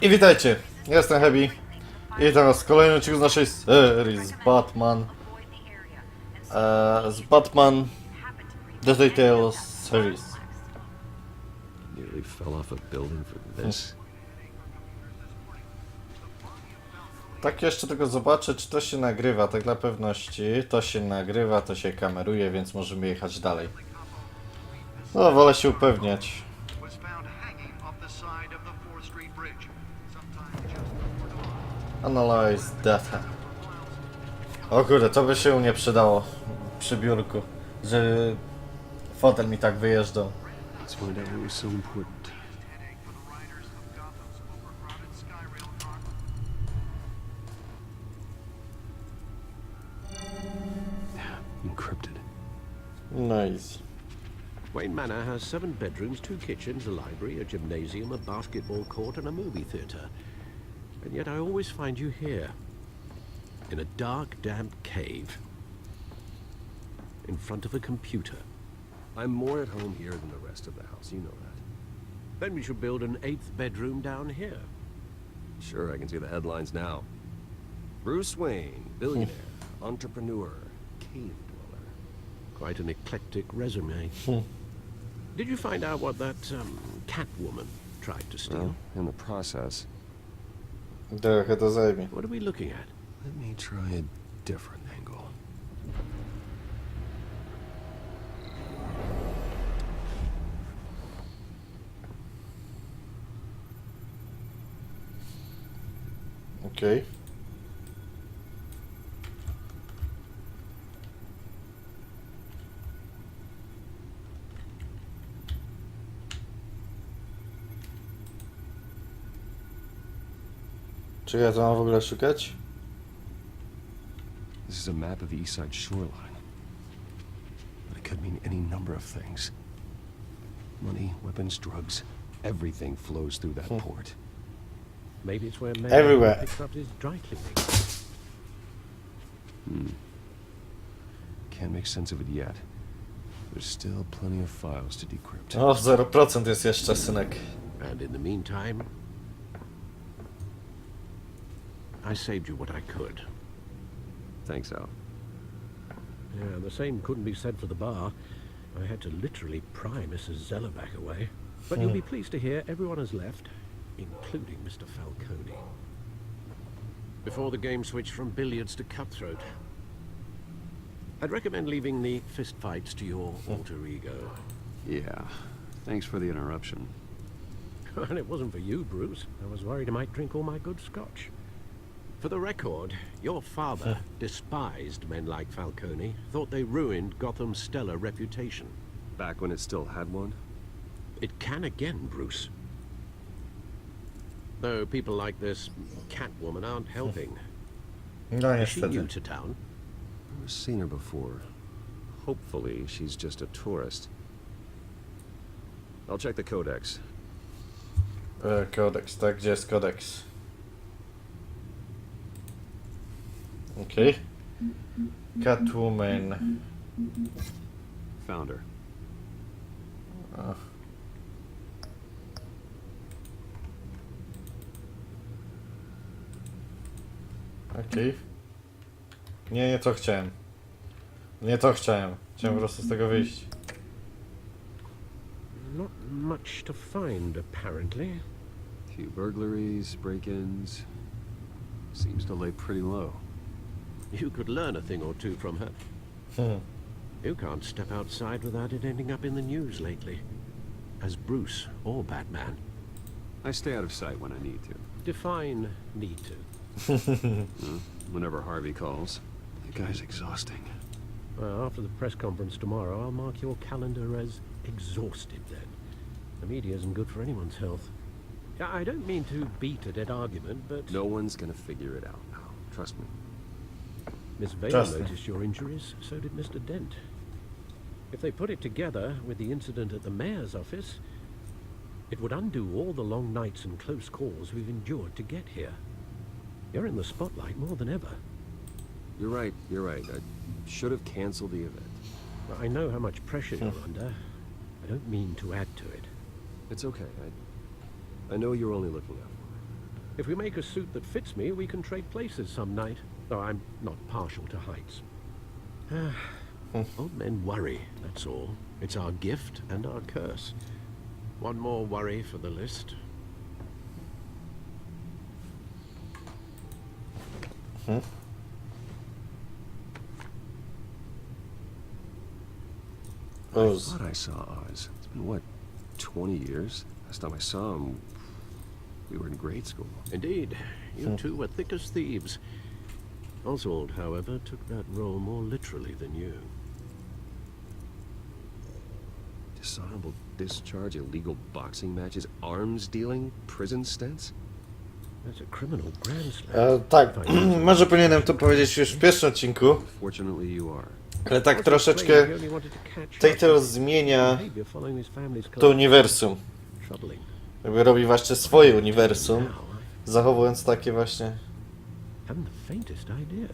I witajcie, ja jestem Hebi i teraz kolejny odcinek z naszej serii z Batman The Telltale series. Nearly fell off a building for this. Tak jeszcze tylko zobaczę, czy to się nagrywa, tak dla pewności. To się nagrywa, to się kameruje, więc możemy jechać dalej. No, wolę się upewniać. Analyze data. O kurde, to by się nie przydało przy biurku, że fotel mi tak wyjeżdżał. Let's find out what was so important. Encrypted. Nice. Wayne Manor has 7 bedrooms, 2 kitchens, a library, a gymnasium, a basketball court, and a movie theatre. And yet I always find you here, in a dark, damp cave, in front of a computer. I'm more at home here than the rest of the house, you know that. Then we should build an 8th bedroom down here. Sure, I can see the headlines now. Bruce Wayne, billionaire, entrepreneur, cave dweller. Quite an eclectic resume. Did you find out what that cat woman tried to steal? Well, in the process, Trochę to zajmie. What are we looking at? let me try a different angle. Okej. Czy ja to mam w ogóle szukać? This is a map of the east side shoreline. But it could mean any number of things. Money, weapons, drugs, everything flows through that port. Maybe it's where Mayor Everywhere. picks up his dry cleaning. Can't make sense of it yet. There's still plenty of files to decrypt. O, 0% jest jeszcze, synek. And in the meantime, I saved you what I could. Thanks, Al. Yeah, the same couldn't be said for the bar. I had to literally pry Mrs. Zellerback away. But you'll be pleased to hear everyone has left, including Mr. Falcone. Before the game switched from billiards to cutthroat. I'd recommend leaving the fistfights to your alter ego. Yeah. Thanks for the interruption. And it wasn't for you, Bruce. I was worried I might drink all my good scotch. For the record, your father despised men like Falcone, thought they ruined Gotham's stellar reputation. Back when it still had one? It can again, Bruce. Though people like this Catwoman aren't helping. No Is she new niestety. to town? I've seen her before. Hopefully, she's just a tourist. I'll check the codex. Kodeks, tak? Gdzie jest kodeks? Okej. Catwoman. Found her. O. Okej. Nie to chciałem. Nie to chciałem. Chciałem po prostu z tego wyjść. Not much to find, apparently. Few burglaries, break-ins. Seems to lay pretty low. You could learn a thing or two from her. You can't step outside without it ending up in the news lately. As Bruce or Batman. I stay out of sight when I need to. Define need to. Whenever Harvey calls. The guy's exhausting. Well, after the press conference tomorrow, I'll mark your calendar as exhausted then. The media isn't good for anyone's health. I don't mean to beat a dead argument, but... No one's gonna figure it out now. Trust me. Miss Vale Trust me. noticed your injuries, so did Mr. Dent. If they put it together with the incident at the mayor's office, it would undo all the long nights and close calls we've endured to get here. You're in the spotlight more than ever. You're right, you're right. I should have canceled the event. I know how much pressure you're under. I don't mean to add to it. It's okay. I know you're only looking out for me. If we make a suit that fits me, we can trade places some night. Though I'm not partial to heights. Old men worry, that's all. It's our gift and our curse. One more worry for the list. I thought I saw Oz. It's been, what, 20 years? Last time I saw him, we were in grade school. Indeed, you two were thick as thieves. Oswald, however, took that role more literally than you. Dishonorable discharge, illegal boxing matches, arms dealing, prison stints? That's a criminal grand slam. Tak, może powinienem to powiedzieć już w pierwszym odcinku, Fortunately you are. ale tak troszeczkę Telltale zmienia to uniwersum. Jakby robi właśnie swoje uniwersum, zachowując takie właśnie... Haven't the faintest idea.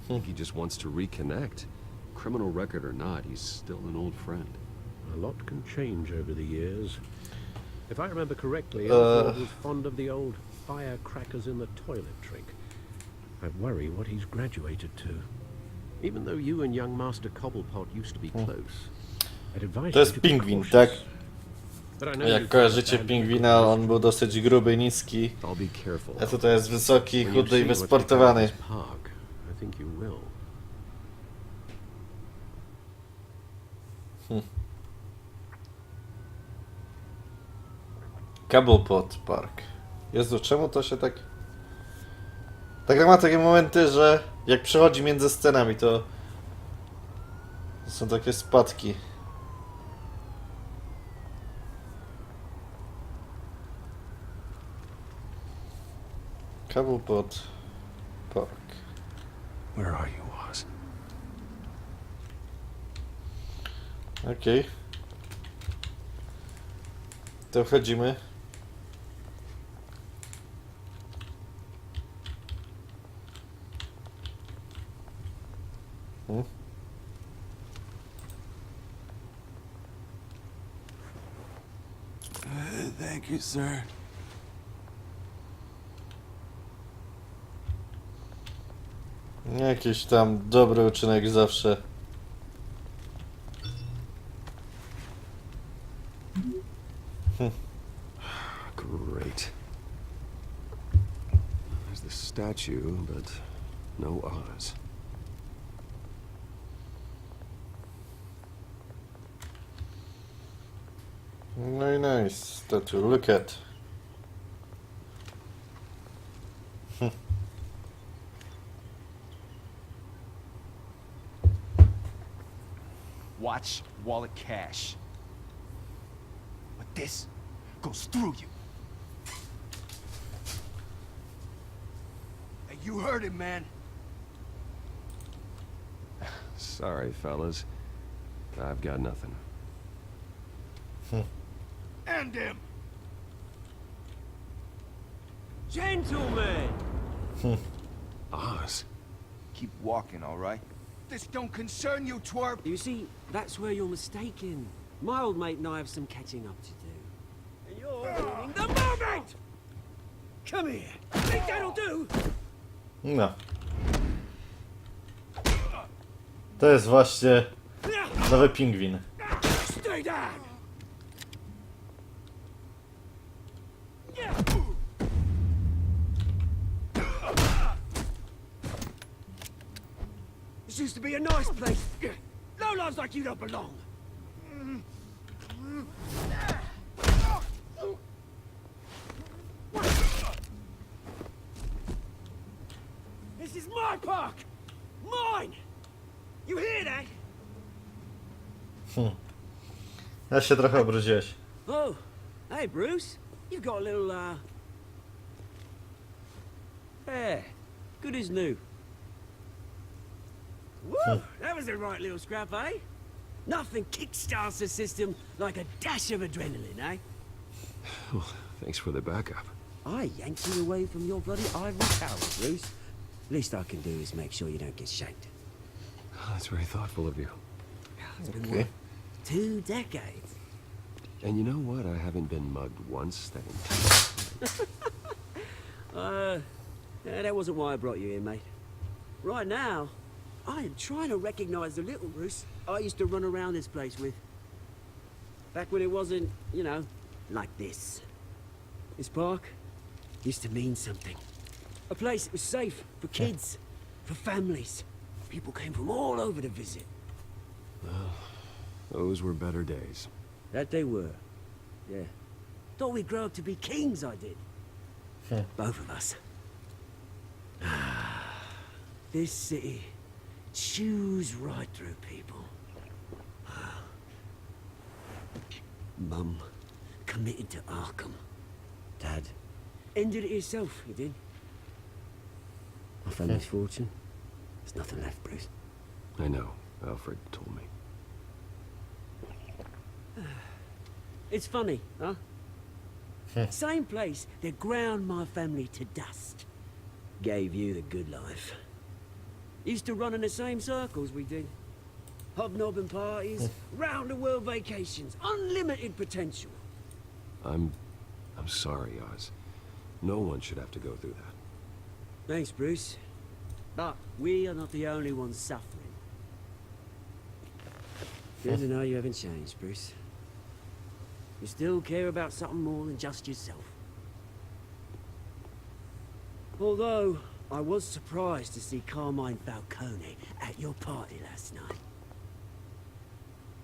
I think he just wants to reconnect. Criminal record or not, he's still an old friend. A lot can change over the years. If I remember correctly, Oswald was fond of the old firecrackers in the toilet trick. I worry what he's graduated to. Even though you and young Master Cobblepot used to be close, I'd advise To you jest to be pingwin, cautious. tak? But I know Jak you've kojarzycie got a pingwina, on był dosyć gruby, niski, I'll be careful. a tutaj jest wysoki, When you chudy i see what's wysportowany. become of this park, I think you will. Cobblepot Park. Jezu, czemu to się tak... Tak ma takie momenty, że jak przechodzi między scenami, to są takie spadki. Cobblepot Park. Where are you, Oz? Okej. To wchodzimy. Thank you, sir. Jakiś tam dobry uczynek zawsze. Great. There's the statue, but no Oz. Very nice statue. Look at. Watch wallet cash. But this goes through you. Hey, you heard him, man. Sorry, fellas. I've got nothing. End him. Gentlemen! Oz? Keep walking, all right? This don't concern you, twerp. You see, that's where you're mistaken. My old mate and I have some catching up to do. And you're ruining the moment! Come here. Think that'll do? No. To jest właśnie nowy pingwin. Stay down! This used to be a nice place. No lives like you don't belong. This is my park! Mine! You hear that? Ja się trochę obrudziłeś. Oh, hey Bruce. You've got a little, hair. Good as new. Woo! That was a right little scrap, eh? Nothing kickstarts the system like a dash of adrenaline, eh? Well, thanks for the backup. I yanked you away from your bloody ivory tower, Bruce. Least I can do is make sure you don't get shanked. That's very thoughtful of you. It's been Okay. what, 2 decades? And you know what? I haven't been mugged once that entire time. That wasn't why I brought you here, mate. Right now, I am trying to recognize the little Bruce I used to run around this place with. Back when it wasn't, you know, like this. This park used to mean something. A place that was safe for kids, for families. People came from all over to visit. Those were better days. That they were. Yeah. Thought we'd grow up to be kings, I did. Both of us. This city chews right through people. Mum committed to Arkham. Dad ended it himself, he did. My family's fortune. There's nothing left, Bruce. I know. Alfred told me. It's funny, huh? Same place that ground my family to dust. Gave you the good life. Used to run in the same circles we did. Hobnobbing parties, round-the-world vacations, unlimited potential. I'm sorry, Oz. No one should have to go through that. Thanks, Bruce. But we are not the only ones suffering. Good to know you haven't changed, Bruce. You still care about something more than just yourself. Although, I was surprised to see Carmine Falcone at your party last night.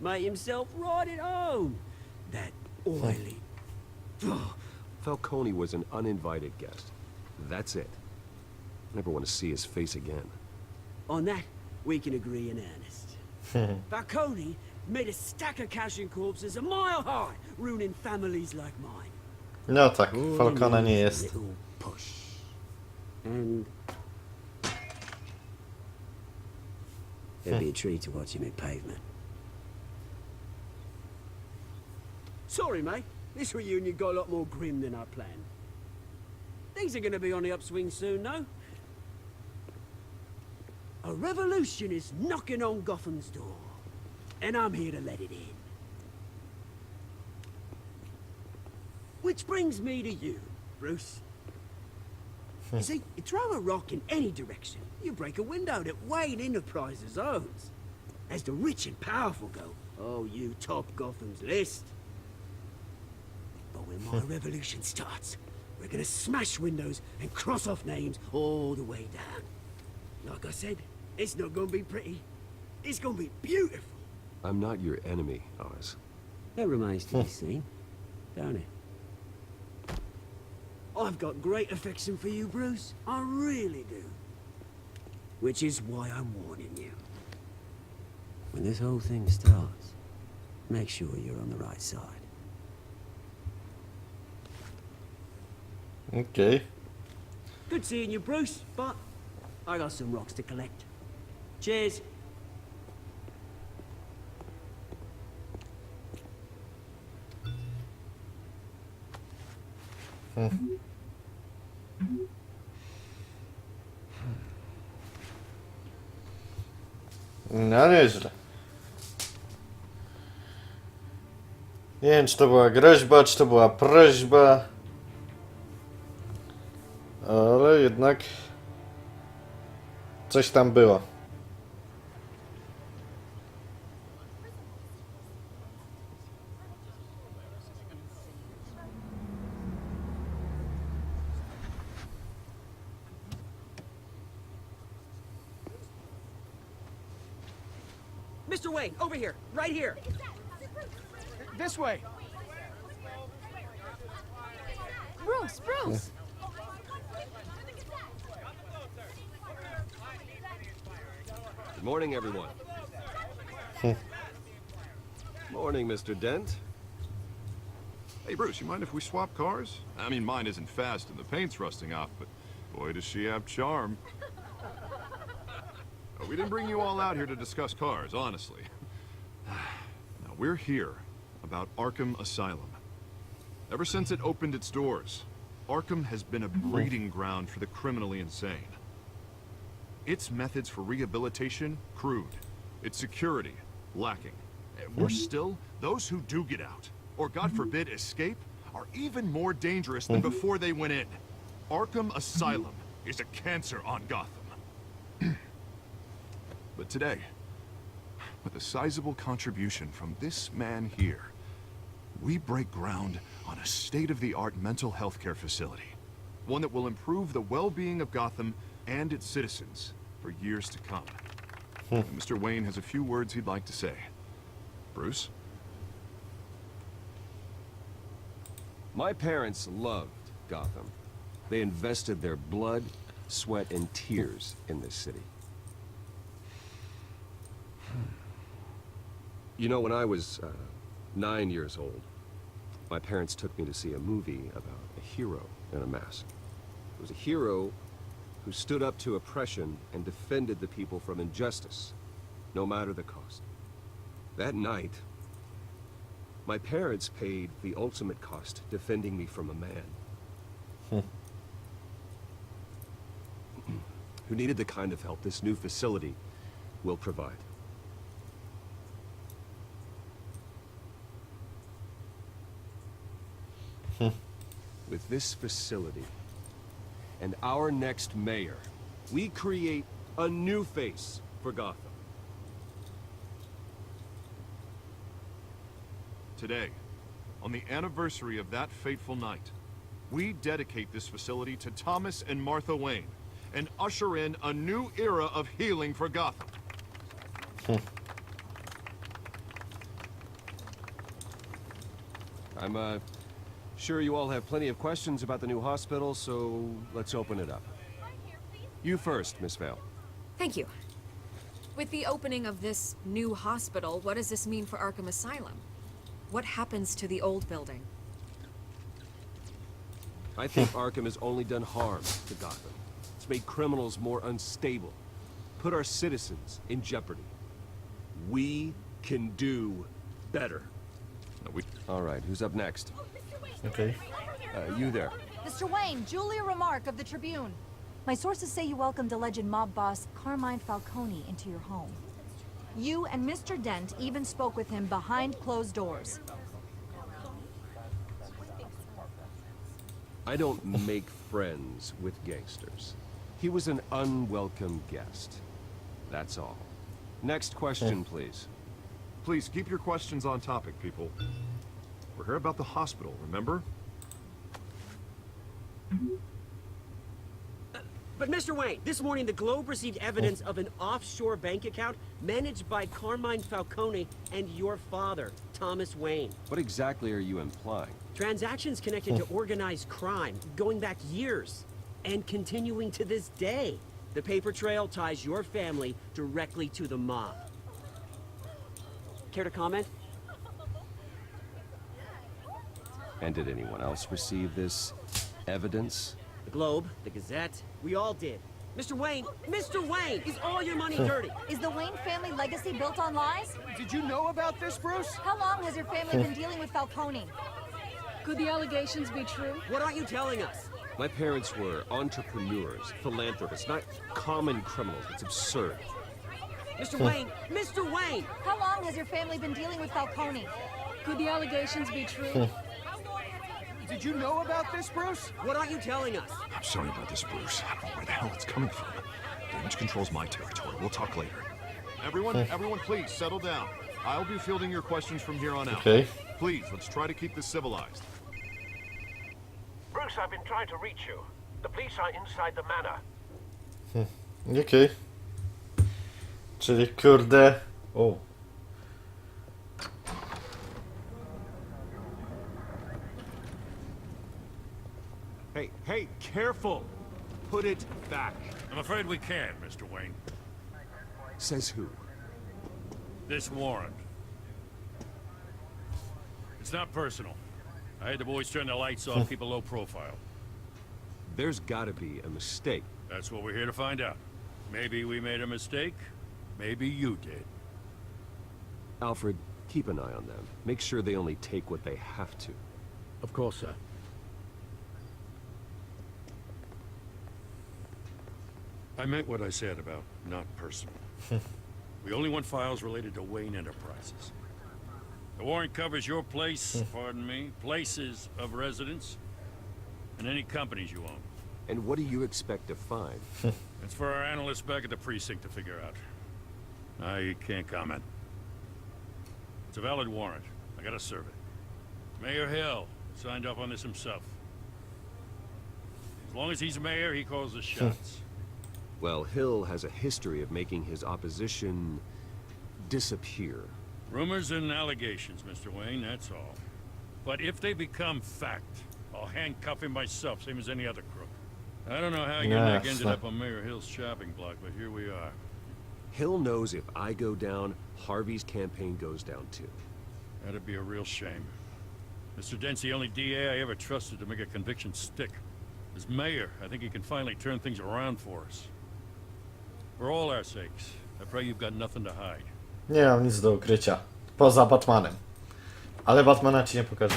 Made himself right at home. That oily... Falcone was an uninvited guest. That's it. Never want to see his face again. On that, we can agree in earnest. Falcone made a stack of cash and corpses a mile high, ruining families like mine. No tak, Falcona nie jest. Little push. And... it'd be a treat to watch him in pavement. Sorry, mate. This reunion got a lot more grim than I planned. Things are gonna be on the upswing soon, no? A revolution is knocking on Gotham's door. And I'm here to let it in. Which brings me to you, Bruce. You see, you throw a rock in any direction, you break a window that Wayne Enterprises owns. As the rich and powerful go, oh, you top Gotham's list. But when my revolution starts, we're gonna smash windows and cross off names all the way down. Like I said, it's not gonna be pretty. It's gonna be beautiful. I'm not your enemy, Oz. That remains to be seen, don't it? I've got great affection for you, Bruce. I really do. Which is why I'm warning you. When this whole thing starts, make sure you're on the right side. Okej. Good seeing you, Bruce, but I got some rocks to collect. Cheers. No nieźle. Nie wiem, czy to była groźba, czy to była prośba. Ale jednak coś tam było. Mr. Wayne, over here, right here. This way. Bruce, Bruce! Good morning, everyone. Morning, Mr. Dent. Hey, Bruce, you mind if we swap cars? I mean, mine isn't fast and the paint's rusting off, but boy, does she have charm. We didn't bring you all out here to discuss cars, honestly. Now, we're here about Arkham Asylum. Ever since it opened its doors, Arkham has been a breeding ground for the criminally insane. Its methods for rehabilitation, crude. Its security, lacking. Worse still, those who do get out, or God forbid escape, are even more dangerous than before they went in. Arkham Asylum is a cancer on Gotham. But today, with a sizable contribution from this man here, we break ground on a state-of-the-art mental health care facility. One that will improve the well-being of Gotham and its citizens for years to come. And Mr. Wayne has a few words he'd like to say. Bruce? My parents loved Gotham. They invested their blood, sweat, and tears in this city. You know, when I was 9 years old, my parents took me to see a movie about a hero in a mask. It was a hero who stood up to oppression and defended the people from injustice, no matter the cost. That night, my parents paid the ultimate cost defending me from a man who needed the kind of help this new facility will provide. With this facility and our next mayor, we create a new face for Gotham. Today, on the anniversary of that fateful night, we dedicate this facility to Thomas and Martha Wayne and usher in a new era of healing for Gotham. I'm sure you all have plenty of questions about the new hospital, so let's open it up. You first, Miss Vale. Thank you. With the opening of this new hospital, what does this mean for Arkham Asylum? What happens to the old building? I think Arkham has only done harm to Gotham. It's made criminals more unstable, put our citizens in jeopardy. We can do better. All right, who's up next? Okay. You there. Mr. Wayne, Julia Remark of the Tribune. My sources say you welcomed alleged mob boss Carmine Falcone into your home. You and Mr. Dent even spoke with him behind closed doors. I don't make friends with gangsters. He was an unwelcome guest. That's all. Next question, please. Please keep your questions on topic, people. We're here about the hospital, remember? But Mr. Wayne, this morning the Globe received evidence of an offshore bank account managed by Carmine Falcone and your father, Thomas Wayne. What exactly are you implying? Transactions connected to organized crime, going back years, and continuing to this day. The paper trail ties your family directly to the mob. Care to comment? And did anyone else receive this evidence? The Globe, the Gazette, we all did. Mr. Wayne, is all your money dirty? Is the Wayne family legacy built on lies? Did you know about this, Bruce? How long has your family been dealing with Falcone? Could the allegations be true? What aren't you telling us? My parents were entrepreneurs, philanthropists, not common criminals. It's absurd. Mr. Wayne! How long has your family been dealing with Falcone? Could the allegations be true? Did you know about this, Bruce? What aren't you telling us? I'm sorry about this, Bruce. I don't know where the hell it's coming from. Damage control's my territory. We'll talk later. Everyone, please settle down. I'll be fielding your questions from here on out. Okay. Please, let's try to keep this civilized. Bruce, I've been trying to reach you. The police are inside the manor. Okej. Czyli kurde... O. Hey, careful! Put it back. I'm afraid we can't, Mr. Wayne. Says who? This warrant. It's not personal. I had the boys turn the lights off, keep a low profile. There's gotta be a mistake. That's what we're here to find out. Maybe we made a mistake. Maybe you did. Alfred, keep an eye on them. Make sure they only take what they have to. Of course, sir. I meant what I said about not personal. We only want files related to Wayne Enterprises. The warrant covers your place, pardon me, places of residence, and any companies you own. And what do you expect to find? It's for our analysts back at the precinct to figure out. I can't comment. It's a valid warrant. I gotta serve it. Mayor Hill signed off on this himself. As long as he's mayor, he calls the shots. Well, Hill has a history of making his opposition disappear. Rumors and allegations, Mr. Wayne, that's all. But if they become fact, I'll handcuff him myself, same as any other crook. I don't know how your neck ended up on Mayor Hill's shopping block, but here we are. Hill knows if I go down, Harvey's campaign goes down too. That'd be a real shame. Mr. Dent's the only DA I ever trusted to make a conviction stick. As mayor, I think he can finally turn things around for us. For all our sakes, I pray you've got nothing to hide. Nie mam nic do ukrycia. Poza Batmanem. Ale Batmana ci nie pokażę.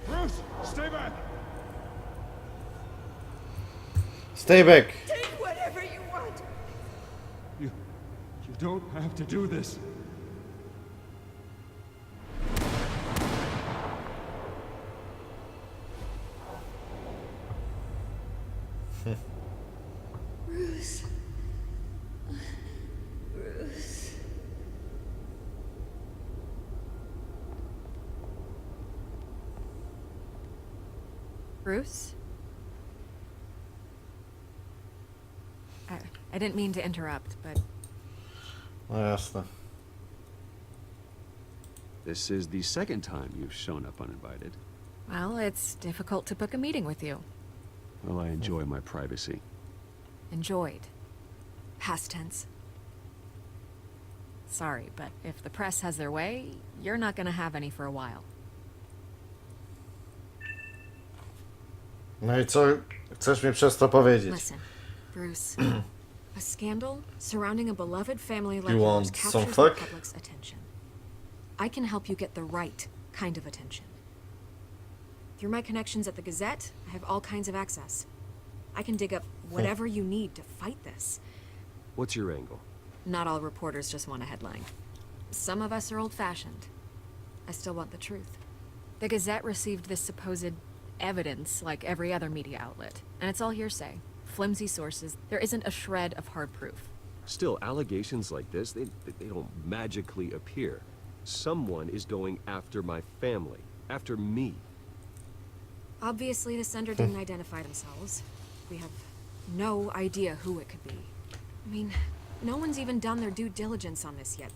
Bruce, stay back! Stay back. Take whatever you want. You don't have to do this. Bruce. Bruce. Bruce? I didn't mean to interrupt, but No jasne. This is the second time you've shown up uninvited. well, it's difficult to book a meeting with you. Well, I enjoy my privacy. Enjoyed. Past tense. Sorry, but if the press has their way, you're not gonna have any for a while. No i co chcesz mi przez to powiedzieć? Listen, Bruce. A scandal surrounding a beloved family like You yours want some captures fuck? the public's attention. I can help you get the right kind of attention. Through my connections at the Gazette, I have all kinds of access. I can dig up whatever you need to fight this. What's your angle? Not all reporters just want a headline. Some of us are old-fashioned. I still want the truth. The Gazette received this supposed evidence like every other media outlet, and it's all hearsay. Flimsy sources. There isn't a shred of hard proof. Still, allegations like this, they don't magically appear. Someone is going after my family, after me. Obviously, the sender didn't identify themselves. We have no idea who it could be. I mean, no one's even done their due diligence on this yet.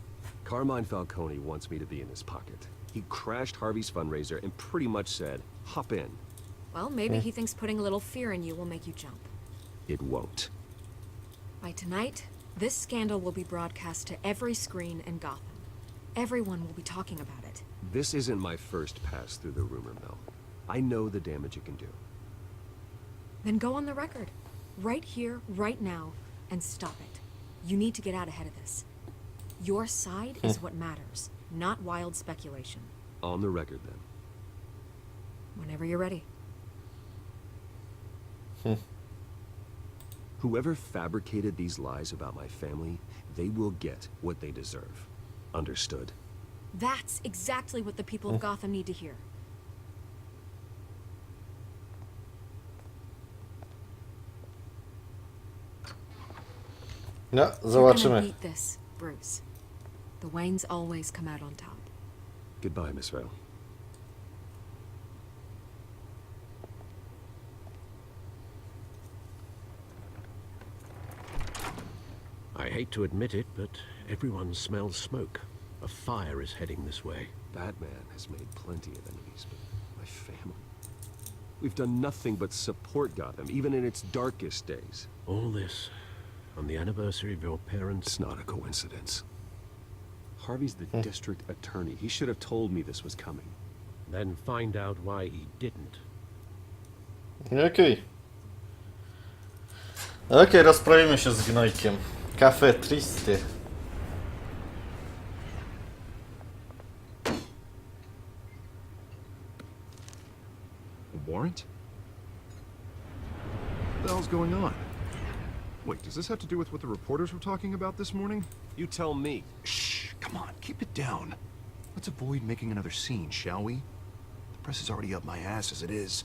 Carmine Falcone wants me to be in his pocket. He crashed Harvey's fundraiser and pretty much said, hop in. Well, maybe he thinks putting a little fear in you will make you jump. It won't. By tonight, this scandal will be broadcast to every screen in Gotham. Everyone will be talking about it. This isn't my first pass through the rumor mill. I know the damage it can do. Then go on the record. Right here, right now, and stop it. You need to get out ahead of this. Your side is what matters, not wild speculation. On the record, then. Whenever you're ready. Whoever fabricated these lies about my family, they will get what they deserve. Understood? That's exactly what the people of Gotham need to hear. No, You're gonna zobaczymy. beat this, Bruce. The Waynes always come out on top. Goodbye, Miss Vale. I hate to admit it, but everyone smells smoke. A fire is heading this way. Batman has made plenty of enemies, but my family... We've done nothing but support Gotham, even in its darkest days. All this on the anniversary of your parents' It's not a coincidence. Harvey's the district attorney. He should have told me this was coming. Then find out why he didn't. Okej. Okej, rozprawimy się z gnojkiem. Cafe Tristy. warrant? What the hell's going on? Wait, does this have to do with what the reporters were talking about this morning? You tell me. Shh, come on, keep it down. Let's avoid making another scene, shall we? The press is already up my ass as it is.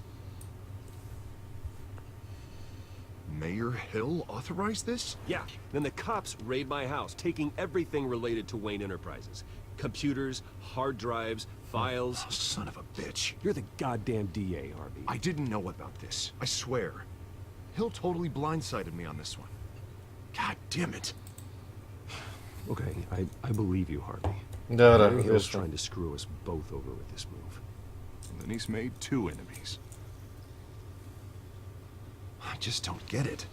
Mayor Hill authorized this? Yeah, then the cops raid my house, taking everything related to Wayne Enterprises. Computers, hard drives, files. Oh, son of a bitch. You're the goddamn DA, Harvey. I didn't know about this, I swear. Hill totally blindsided me on this one. God damn it. Okay, I believe you, Harvey. Dobra, Mayor Hill's już. trying to screw us both over with this move. And then he's made 2 enemies. I just don't get it.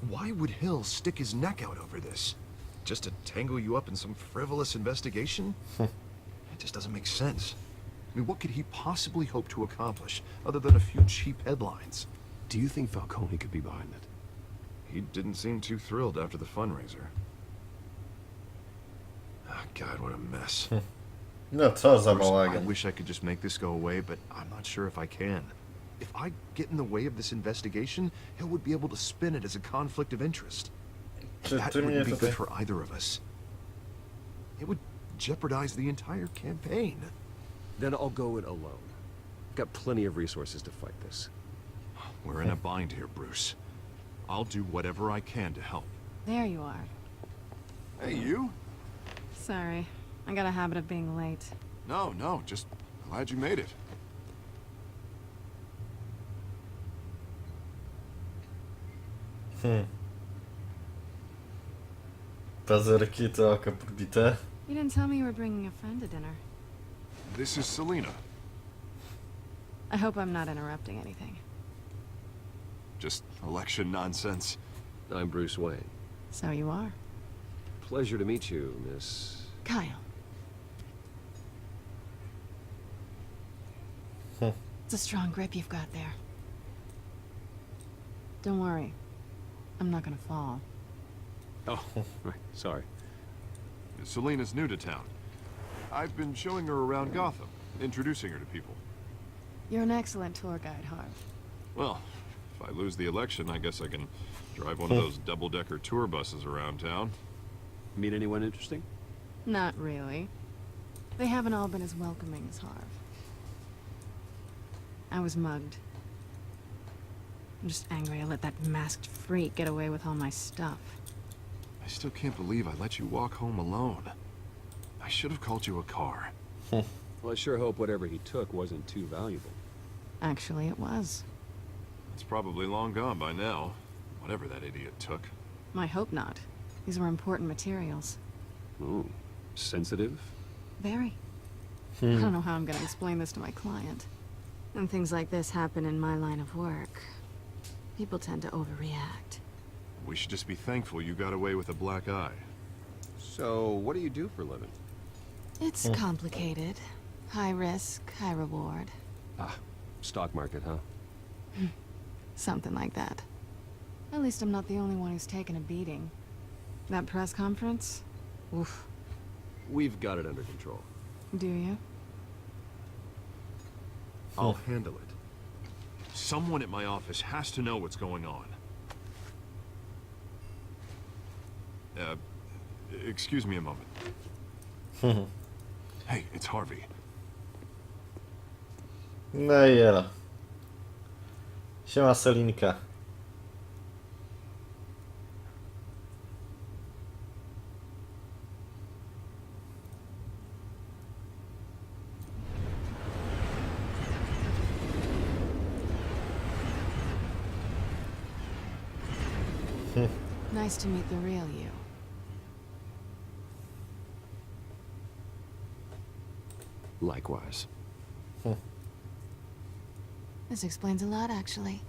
Why would Hill stick his neck out over this? Just to tangle you up in some frivolous investigation? It just doesn't make sense. I mean, what could he possibly hope to accomplish other than a few cheap headlines? Do you think Falcone could be behind it? He didn't seem too thrilled after the fundraiser. Oh, God, what a mess. No co za Bruce, I bałagan. wish I could just make this go away, but I'm not sure if I can. If I get in the way of this investigation, Hill would be able to spin it as a conflict of interest. Czy That ty mnie wouldn't be tutaj... good for either of us. It would jeopardize the entire campaign. Then I'll go it alone. I've got plenty of resources to fight this. We're in a bind here, Bruce. I'll do whatever I can to help. There you are. Hey, you? Sorry. I got a habit of being late. No, just glad you made it. Pazerki to oko podbite. You didn't tell me you were bringing a friend to dinner. This is Selena. I hope I'm not interrupting anything. Just election nonsense. I'm Bruce Wayne. So you are. Pleasure to meet you, Miss... Kyle. It's a strong grip you've got there. Don't worry. I'm not gonna fall. Oh, right, sorry. Selena's new to town. I've been showing her around Gotham, introducing her to people. You're an excellent tour guide, Harv. Well, if I lose the election, I guess I can drive one of those double-decker tour buses around town. Meet anyone interesting? Not really. They haven't all been as welcoming as Harv. I was mugged. I'm just angry I let that masked freak get away with all my stuff. I still can't believe I let you walk home alone. I should have called you a car. Well, I sure hope whatever he took wasn't too valuable. Actually, it was. It's probably long gone by now, whatever that idiot took. I hope not. These were important materials. Ooh, sensitive? Very. I don't know how I'm gonna explain this to my client. When things like this happen in my line of work, people tend to overreact. We should just be thankful you got away with a black eye. So, what do you do for a living? It's complicated. High risk, high reward. Ah, stock market, huh? Something like that. At least I'm not the only one who's taken a beating. That press conference? Oof. We've got it under control. Do you? I'll handle it. Someone at my office has to know what's going on. Excuse me a moment. Hey, it's Harvey. No i jelo. Siema Selinka. Nice to meet the real you. Likewise. This explains a lot, actually.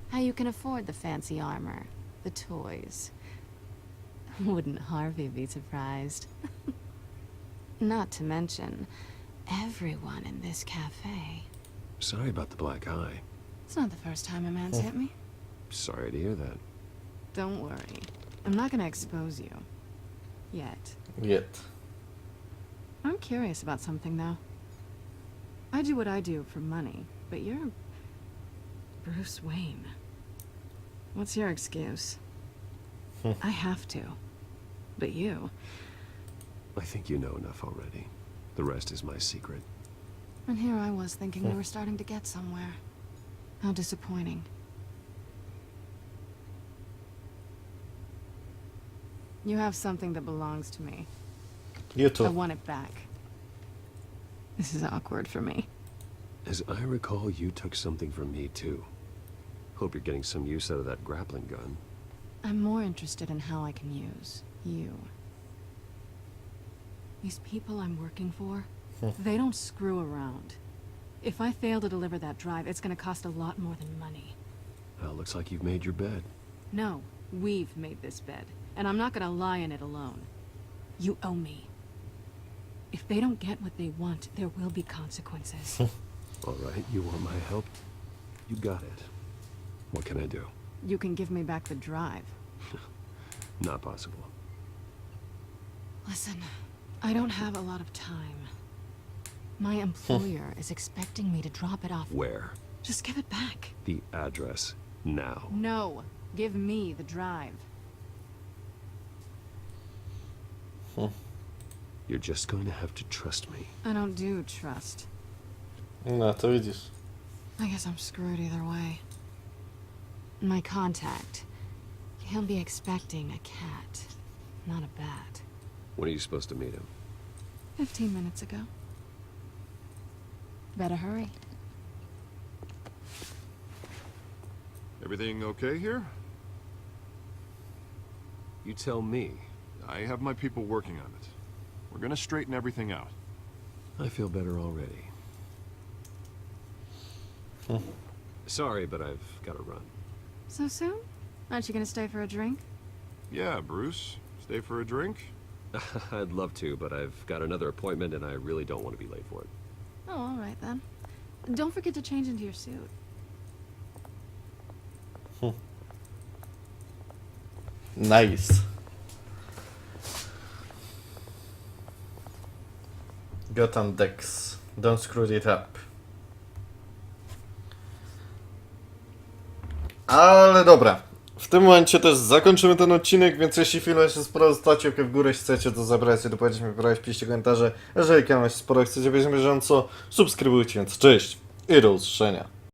How you can afford the fancy armor, the toys. Wouldn't Harvey be surprised? Not to mention, everyone in this cafe. Sorry about the black eye. It's not the first time a man's hit me. Sorry to hear that. Don't worry. I'm not gonna expose you. Yet. Yet. I'm curious about something, though. I do what I do for money, but you're Bruce Wayne. What's your excuse? I have to. But you... I think you know enough already. The rest is my secret. And here I was thinking we were starting to get somewhere. How disappointing. You have something that belongs to me. You too. I want it back. This is awkward for me. As I recall, you took something from me, too. Hope you're getting some use out of that grappling gun. I'm more interested in how I can use you. These people I'm working for, they don't screw around. If I fail to deliver that drive, it's gonna cost a lot more than money. Well, looks like you've made your bed. No, we've made this bed, and I'm not gonna lie in it alone. You owe me. If they don't get what they want, there will be consequences. All right, you want my help? You got it. What can I do? You can give me back the drive. Not possible. Listen, I don't have a lot of time. My employer is expecting me to drop it off. Where? Just give it back. The address, now. No, give me the drive. You're just going to have to trust me. I don't do trust. No, to widzisz. I guess I'm screwed either way. My contact. He'll be expecting a cat, not a bat. When are you supposed to meet him? 15 minutes ago. Better hurry. Everything okay here? You tell me. I have my people working on it. We're gonna straighten everything out. I feel better already. Sorry, but I've got to run. So soon? Aren't you gonna stay for a drink? Yeah, Bruce. Stay for a drink? I'd love to, but I've got another appointment and I really don't want to be late for it. Oh, all right then. Don't forget to change into your suit. Nice. Gotham Dex. Don't screw it up. Ale dobra. W tym momencie też zakończymy ten odcinek, więc jeśli film się sporo, zostawcie łapkę w górę, jeśli chcecie to zabrać, to powiedzieć mi, piszcie komentarze. Jeżeli kanał się sporo chcecie być na bieżąco, subskrybujcie, więc cześć i do usłyszenia.